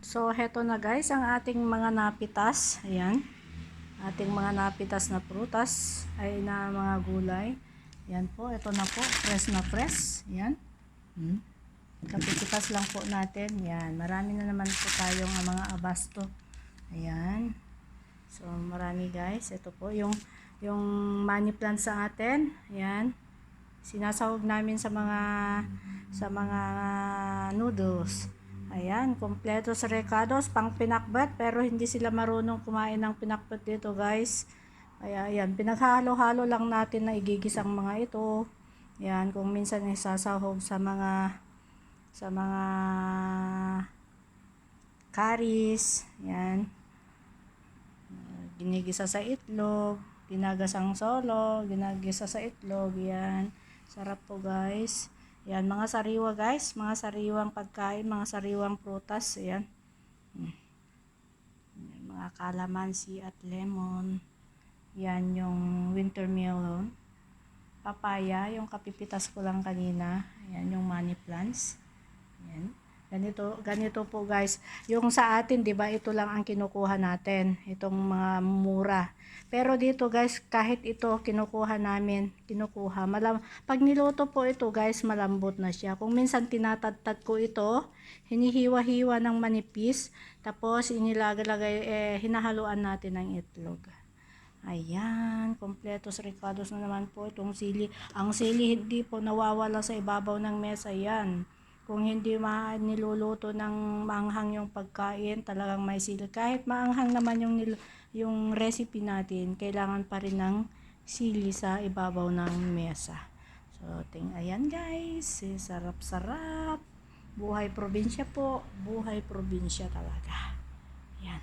So, heto na guys, ang ating mga napitas. Ayan. Ating mga napitas na prutas ay na mga gulay. Ayan po, ito na po, fresh na fresh. Ayan. Kapipitas lang po natin. Ayan, marami na naman po tayong mga abasto. Ayan. So, marami guys. Ito po, yung money plant sa atin. Ayan. Sinasahog namin sa mga noodles. Ayan, kompleto sa recados, pang pinakbat, pero hindi sila marunong kumain ng pinakbat dito guys. Kaya ayan, pinaghalo-halo lang natin na igigis ang mga ito. Ayan, kung minsan isasahog sa mga curries. Ayan, ginigisa sa itlog, ginagasang solo, ginagisa sa itlog. Ayan, sarap po guys. Yan, mga sariwa guys, mga sariwang pagkain, mga sariwang prutas. Ayan. Yan, mga calamansi at lemon. Yan yung winter melon. Papaya, yung kapipitas ko lang kanina. Ayan, yung money plants. Ayan. Ganito po guys. Yung sa atin, 'di ba, ito lang ang kinukuha natin, itong mga mura. Pero dito guys, kahit ito kinukuha namin, pag niluto po ito guys, malambot na siya. Kung minsan tinatadtad ko ito, hinihiwa-hiwa ng manipis, tapos hinahaluan natin ng itlog. Ayan, kompletos ricados na naman po itong sili. Ang sili hindi po nawawala sa ibabaw ng mesa yan. Kung hindi niluluto ng maanghang yung pagkain, talagang may sili. Kahit maanghang naman yung recipe natin, kailangan pa rin ng sili sa ibabaw ng mesa. So, ayan guys, sarap-sarap. Buhay probinsya po, buhay probinsya talaga.